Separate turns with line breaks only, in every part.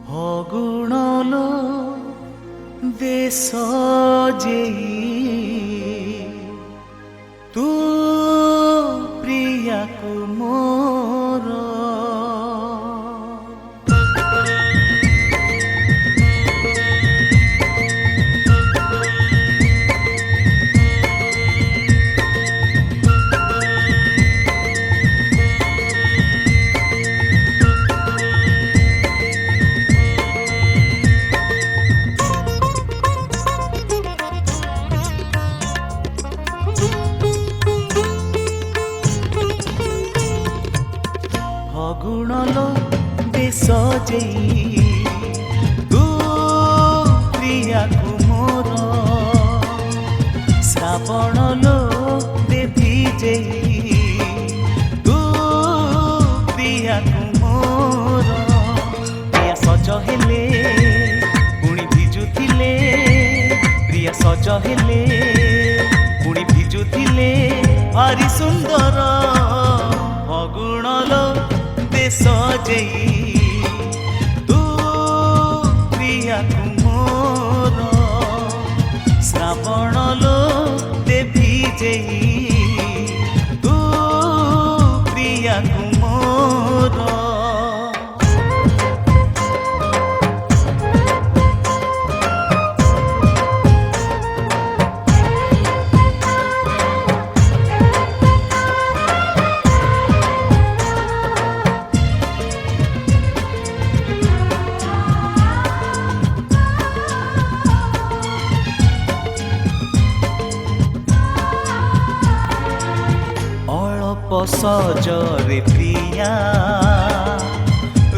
হগুণলো দেশ যেই তু প্রিয়াকু মোর গুণলো দেশ যেই তু প্রিয়াকু মোর শ্রাবণলো দেবী যেই তু প্রিয়াকু মোর প্রিয়া সজ হেলে পুଣି ভিজুଥିଲେ প্রিয়া সজ হেলে পুଣି ভিজুଥିଲେ ভারি সুন্দর অগুণলো দেশ যেই তু প্রিয়াকু মোর শ্রাবণলো দেবী যেই তু প্রিয়াকু মোর সজরে প্রিয়া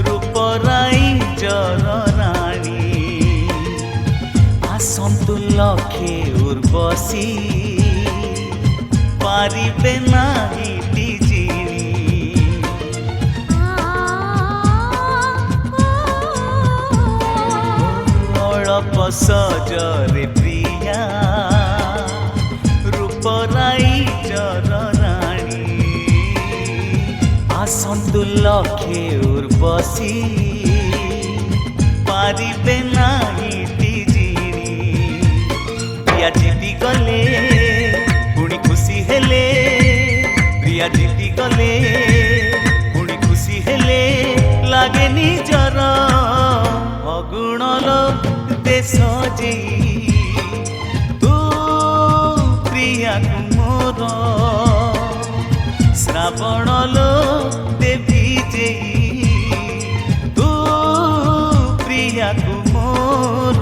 রূপরাই জররাণী আসন্তু লক্ষে উর্বশী পারিবে নাহি ডিজিনি অଳପ সজরে প্রিয়া রূপরাই জররাণী আসন্তু লক্ষে উর্বশী পারিবে নাহি ডিজিনি প্রিয়া জিতি গলে পুଣି খুশি হেলে প্রিয়া জিতি গলে পুଣି খুশি হেলে লাগে নিজর অগুণলো দেশ যেই তু প্রিয়াকু মোর শ্রাবণলো দেবী যেই তু প্রিয়াকু মোর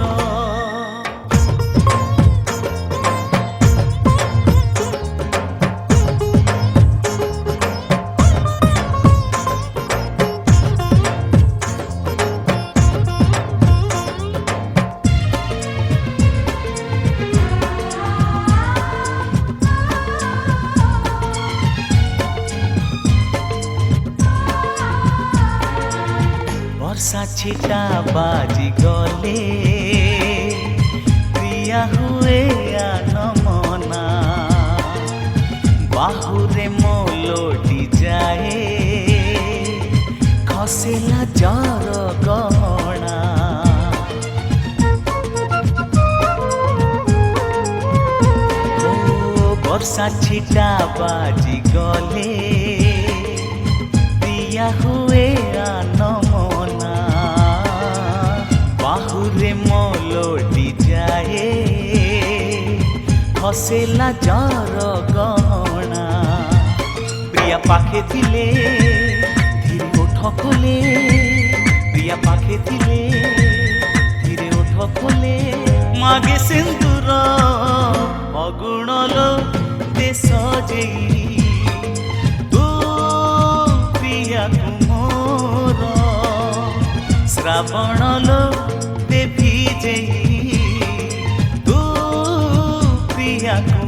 ବର୍ଷା ଛିଟା ବାଜି ଗଲେ ପ୍ରିୟା ହୁଏ ଆନମନା ବାହୁରେ ମୋ ଲୋଟି ଯାଏ ଖସିଲା ଜର ଗହଣା ବର୍ଷା ଛିଟା ବାଜି ଗଲେ ପ୍ରିୟା ହୁଏ ଆନମନା বাহুরে মো লোটি যায়ে খসেলা জর গহনা প্রিয়া পাখে থিলে ধীরে ওঠ খোলে প্রিয়া পাখে থিলে ধীরে ওঠ খোলে মাগে সিন্দুর অগুণলো দেশ যেই তু প্রিয়াকু মোর শ্রাবণলো দেবী যেই তু প্রিয়াকু